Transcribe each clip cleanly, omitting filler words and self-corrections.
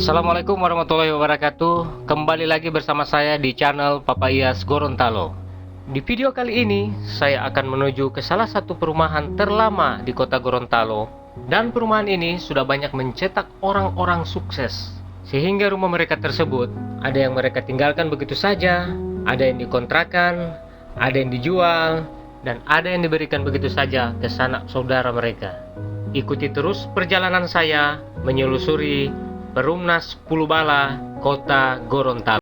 Assalamualaikum warahmatullahi wabarakatuh. Kembali lagi bersama saya di channel Papa Iyas Gorontalo. Di video kali ini, saya akan menuju ke salah satu perumahan terlama di kota Gorontalo. Dan perumahan ini sudah banyak mencetak orang-orang sukses. Sehingga rumah mereka tersebut, ada yang mereka tinggalkan begitu saja, ada yang dikontrakan, ada yang dijual, dan ada yang diberikan begitu saja ke sanak saudara mereka. Ikuti terus perjalanan saya menyelusuri Perumnas Pulubala, Kota Gorontalo.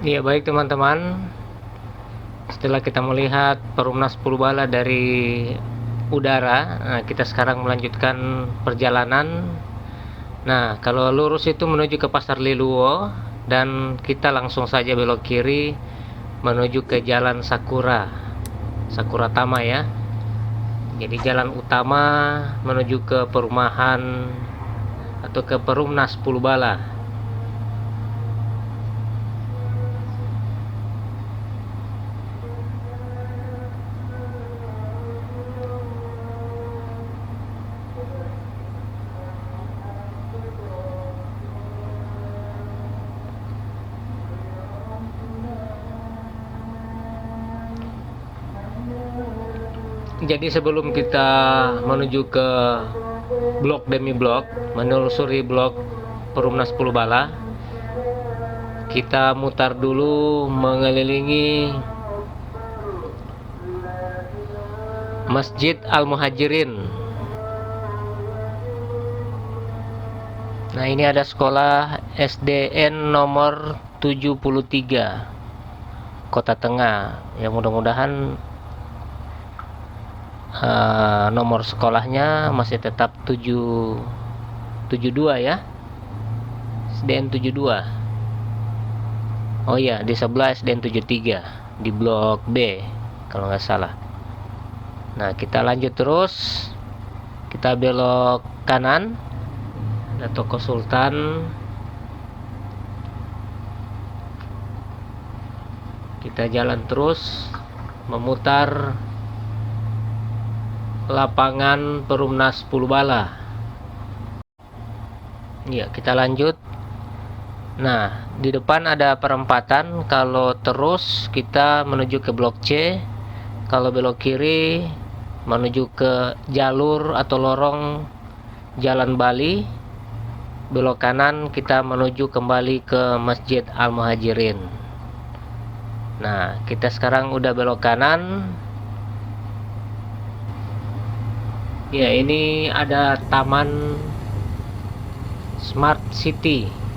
Ya baik teman-teman, setelah kita melihat Perumnas Pulubala dari udara, kita sekarang melanjutkan perjalanan. Nah, kalau lurus itu menuju ke Pasar Liluwo, dan kita langsung saja belok kiri menuju ke Jalan Sakura Tama ya. Jadi jalan utama menuju ke perumahan atau ke Perumnas Pulubala. Jadi sebelum kita menuju ke blok demi blok, menelusuri blok Perumnas Pulubala, kita mutar dulu mengelilingi Masjid Al-Muhajirin. Nah, ini ada sekolah SDN nomor 73 Kota Tengah. Ya, mudah-mudahan nomor sekolahnya masih tetap 72 ya. SDN 72. Oh iya, di sebelah SDN 73 di blok B kalau nggak salah. Nah, kita lanjut terus, kita belok kanan, ada toko Sultan. Kita jalan terus memutar lapangan Perumnas Pulubala. Ya, kita lanjut. Nah, di depan ada perempatan. Kalau terus kita menuju ke blok C, kalau belok kiri menuju ke jalur atau lorong Jalan Bali, belok kanan kita menuju kembali ke Masjid Al-Muhajirin. Nah, kita sekarang udah belok kanan. Ya, ini ada Taman Smart City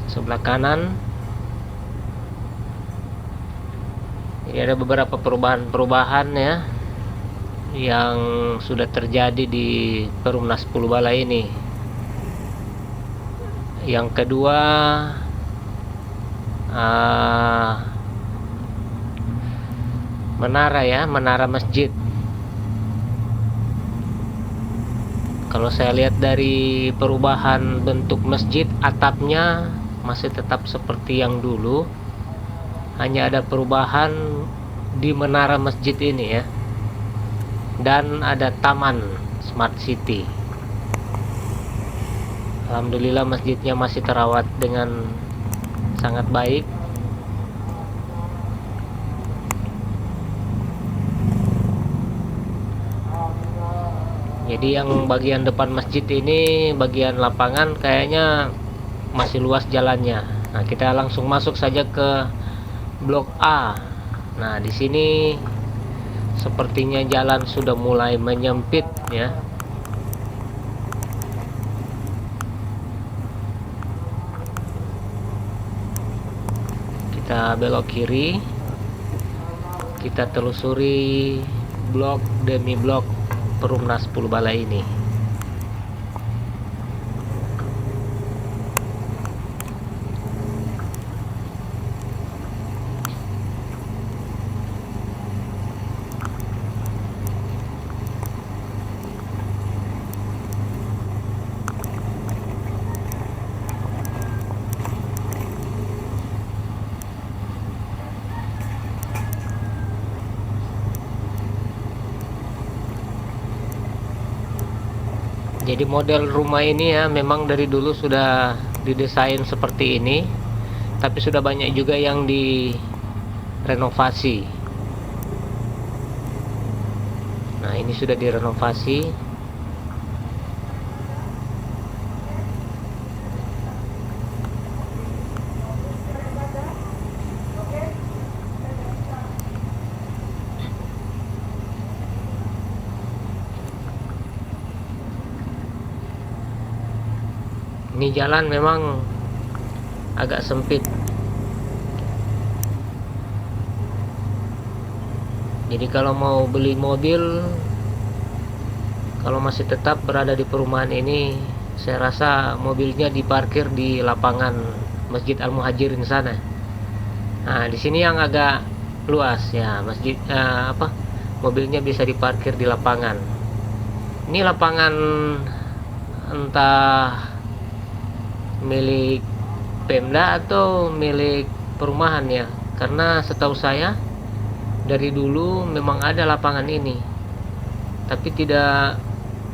sebelah kanan. Ini ada beberapa perubahan ya yang sudah terjadi di Perumnas Pulubala ini. Yang kedua, menara masjid. Kalau saya lihat dari perubahan bentuk masjid, atapnya masih tetap seperti yang dulu. Hanya ada perubahan di menara masjid ini ya. Dan ada Taman Smart City. Alhamdulillah masjidnya masih terawat dengan sangat baik. Jadi yang bagian depan masjid ini, bagian lapangan kayaknya masih luas jalannya. Nah, kita langsung masuk saja ke blok A. Nah, di sini sepertinya jalan sudah mulai menyempit ya. Kita belok kiri, kita telusuri blok demi blok Perumnas Pulubala ini. Jadi model rumah ini ya memang dari dulu sudah didesain seperti ini, tapi sudah banyak juga yang direnovasi. Nah, ini sudah direnovasi. Ini jalan memang agak sempit. Jadi kalau mau beli mobil, kalau masih tetap berada di perumahan ini, saya rasa mobilnya diparkir di lapangan Masjid Al-Muhajirin sana. Nah, di sini yang agak luas ya, mobilnya bisa diparkir di lapangan. Ini lapangan entah milik Pemda atau milik perumahan ya, karena setahu saya dari dulu memang ada lapangan ini, tapi tidak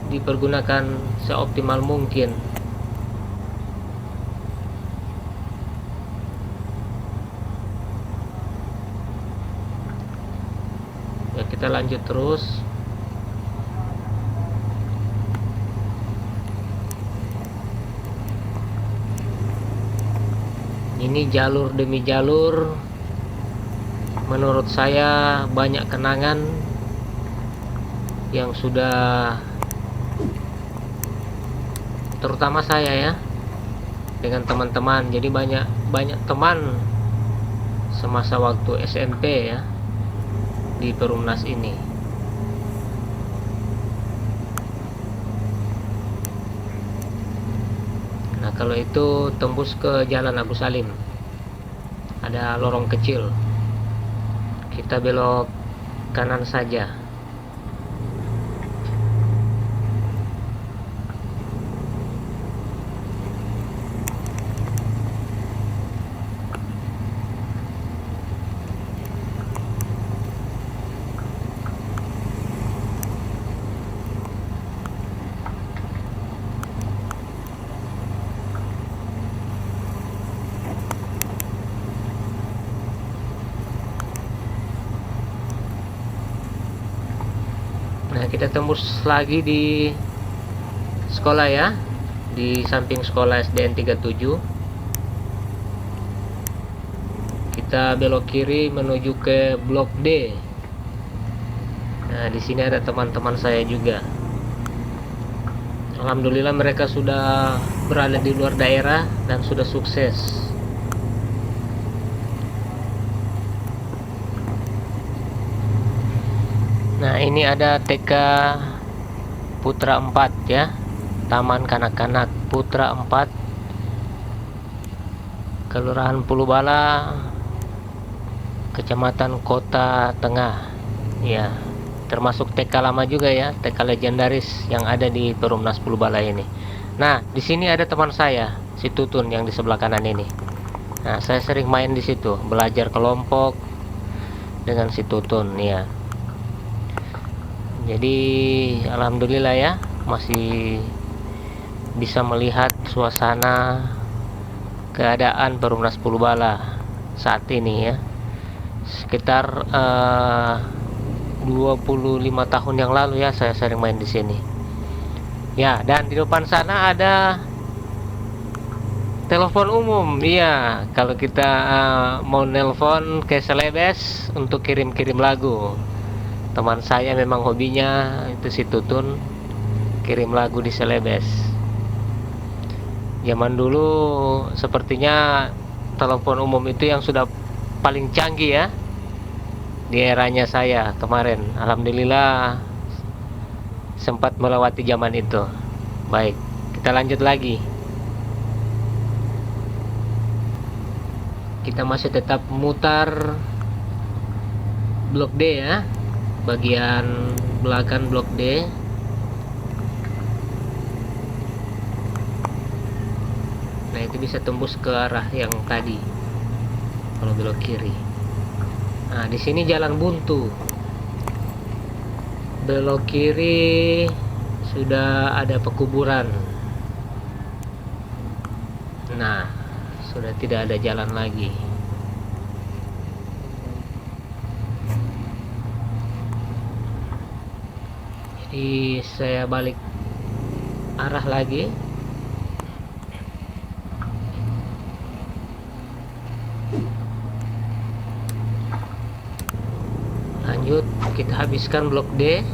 dipergunakan seoptimal mungkin. Ya, kita lanjut terus. Ini jalur demi jalur, menurut saya banyak kenangan yang sudah, terutama saya ya, dengan teman-teman. Jadi banyak teman semasa waktu SMP ya, di Perumnas ini. Nah, kalau itu tembus ke Jalan Agus Salim, ada lorong kecil, kita belok kanan saja. Nah, kita tembus lagi di sekolah ya, di samping sekolah SDN 37. Kita belok kiri menuju ke Blok D. Nah, di sini ada teman-teman saya juga. Alhamdulillah mereka sudah berada di luar daerah dan sudah sukses. Nah, ini ada TK Putra 4 ya, Taman Kanak-kanak Putra 4, Kelurahan Pulubala, Kecamatan Kota Tengah ya. Termasuk TK lama juga ya, TK legendaris yang ada di Perumnas Pulubala ini. Nah, di sini ada teman saya, si Tutun yang di sebelah kanan ini. Nah, saya sering main di situ, belajar kelompok dengan si Tutun ya. Jadi alhamdulillah ya, masih bisa melihat suasana keadaan Perumnas Pulubala saat ini ya. Sekitar 25 tahun yang lalu ya saya sering main di sini. Ya, dan di depan sana ada telepon umum. Iya, kalau kita mau nelpon ke Celebes untuk kirim-kirim lagu. Teman saya memang hobinya itu si Tutun, kirim lagu di Celebes. Zaman dulu sepertinya telepon umum itu yang sudah paling canggih ya di eranya saya kemarin. Alhamdulillah sempat melewati zaman itu. Baik, kita lanjut lagi. Kita masih tetap mutar Blok D ya, bagian belakang Blok D. Nah, itu bisa tembus ke arah yang tadi kalau belok kiri. Nah, di sini jalan buntu. Belok kiri sudah ada pekuburan. Nah, sudah tidak ada jalan lagi. Jadi saya balik arah lagi. Lanjut, kita habiskan Blok D.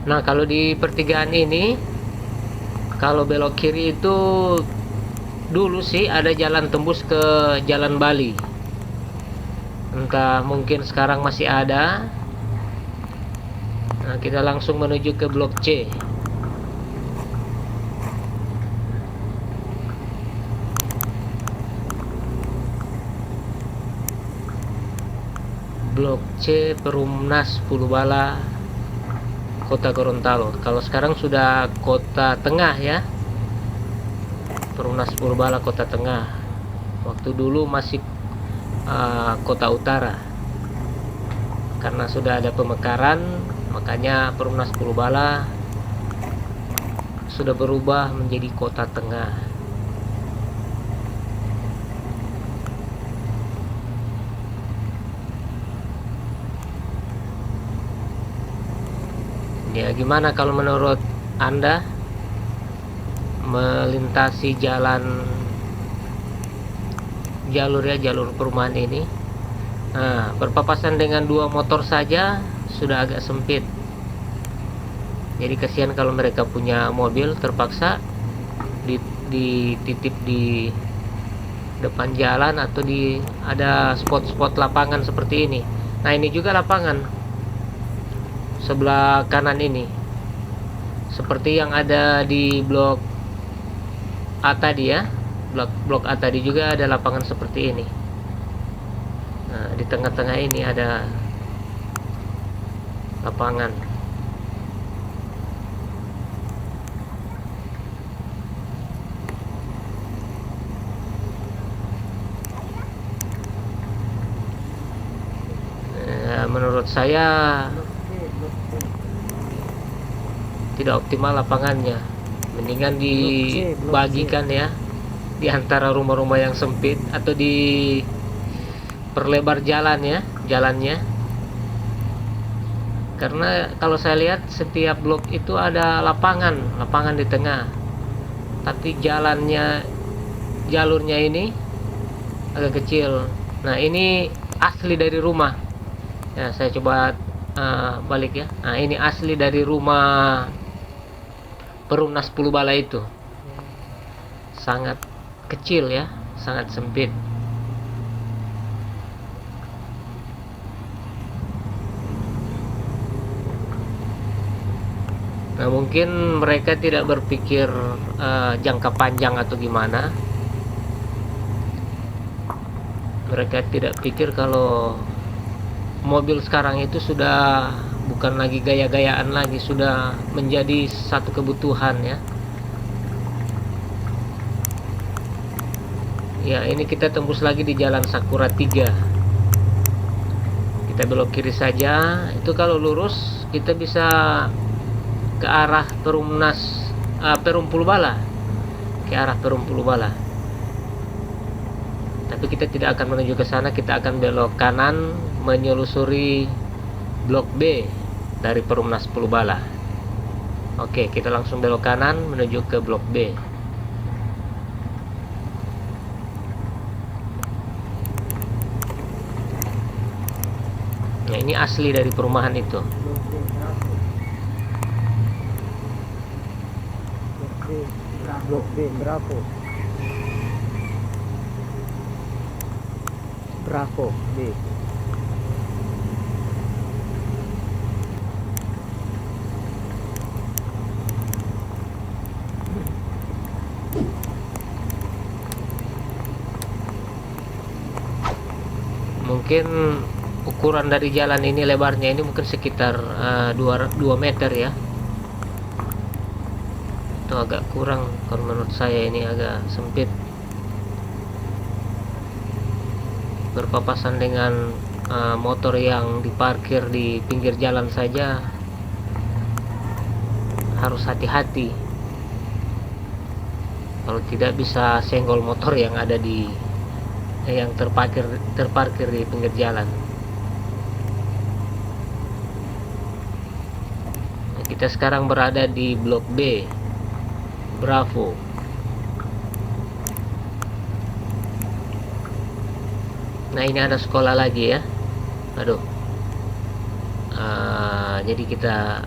Nah, kalau di pertigaan ini, kalau belok kiri itu dulu sih ada jalan tembus ke Jalan Bali. Entah mungkin sekarang masih ada. Nah, kita langsung menuju ke Blok C. Blok C Perumnas Pulubala Kota Gorontalo. Kalau sekarang sudah Kota Tengah ya, Perumnas Pulubala Kota Tengah. Waktu dulu masih Kota Utara. Karena sudah ada pemekaran, makanya Perumnas Pulubala sudah berubah menjadi Kota Tengah. Ya, gimana kalau menurut Anda melintasi jalur perumahan ini? Nah, berpapasan dengan dua motor saja sudah agak sempit. Jadi kasihan kalau mereka punya mobil terpaksa dititip di depan jalan atau ada spot-spot lapangan seperti ini. Nah, ini juga lapangan sebelah kanan ini, seperti yang ada di blok A tadi ya. Blok A tadi juga ada lapangan seperti ini. Nah, di tengah-tengah ini ada lapangan. Menurut saya tidak optimal lapangannya. Mendingan dibagikan ya di antara rumah-rumah yang sempit, atau di perlebar jalan ya, jalannya. Karena kalau saya lihat setiap blok itu ada lapangan di tengah. Tapi jalurnya ini agak kecil. Nah, ini asli dari rumah. Ya, saya coba balik ya. Nah, ini asli dari rumah Perumnas 10 Bala itu. Sangat kecil ya, sangat sempit. Nah, mungkin mereka tidak berpikir jangka panjang atau gimana. Mereka tidak pikir kalau mobil sekarang itu sudah bukan lagi gaya-gayaan lagi, sudah menjadi satu kebutuhan ya. Ya, ini kita tembus lagi di Jalan Sakura 3. Kita belok kiri saja. Itu kalau lurus kita bisa ke arah Perum Pulau Bala. Ke arah Perum Pulau Bala. Tapi kita tidak akan menuju ke sana, kita akan belok kanan menyelusuri blok B dari Perumnas 10 Bala. Oke, kita langsung belok kanan menuju ke blok B. Nah, ini asli dari perumahan itu. Blok B Bravo. Bravo B. Mungkin ukuran dari jalan ini, lebarnya ini mungkin sekitar 2 meter ya. Itu agak kurang kalau menurut saya, ini agak sempit. Berpapasan dengan motor yang diparkir di pinggir jalan saja harus hati-hati. Kalau tidak bisa senggol motor yang ada yang terparkir di pinggir jalan. Nah, kita sekarang berada di blok B Bravo. Nah, ini ada sekolah lagi ya. Aduh. Jadi kita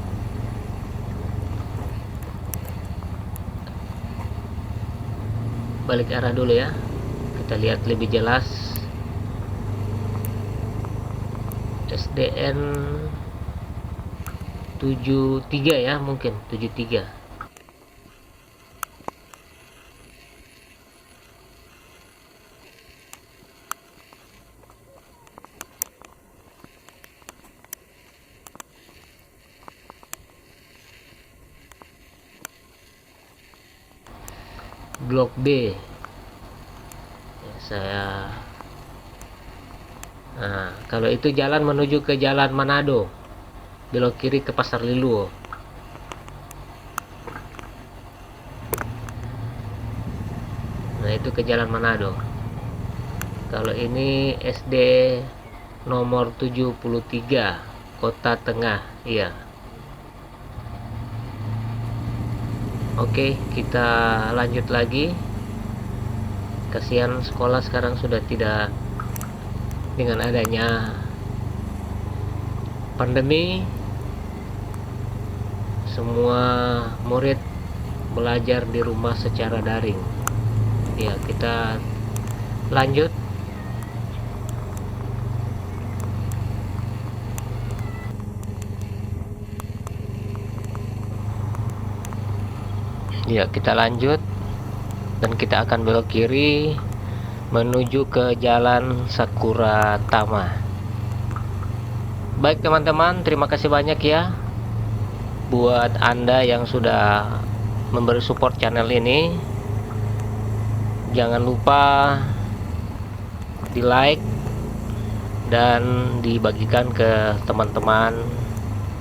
balik arah dulu ya. Kita lihat lebih jelas. SDN 73 ya, mungkin 73. Blok B ya, kalau itu jalan menuju ke Jalan Manado, belok kiri ke Pasar Lilu. Nah, itu ke Jalan Manado. Kalau ini SD nomor 73 Kota Tengah, iya. Oke, kita lanjut lagi. Kasihan sekolah sekarang sudah tidak, dengan adanya pandemi, semua murid belajar di rumah secara daring. Ya, kita lanjut. Ya, kita lanjut dan kita akan belok kiri menuju ke Jalan Sakura Tama. Baik teman-teman, terima kasih banyak ya buat Anda yang sudah memberi support channel ini. Jangan lupa di like dan dibagikan ke teman-teman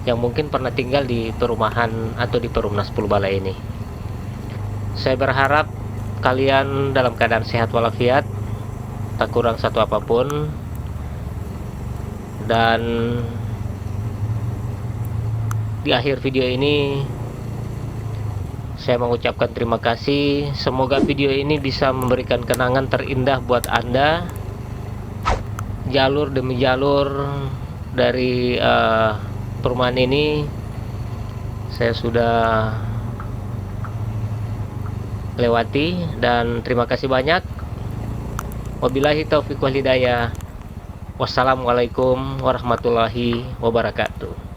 yang mungkin pernah tinggal di perumahan atau di Perumnas Purbalaya ini. Saya berharap kalian dalam keadaan sehat walafiat, tak kurang satu apapun, dan di akhir video ini saya mengucapkan terima kasih. Semoga video ini bisa memberikan kenangan terindah buat Anda. Jalur demi jalur dari perumahan ini saya sudah lewati, dan terima kasih banyak. Wabillahi taufiq wal hidayah. Wassalamualaikum warahmatullahi wabarakatuh.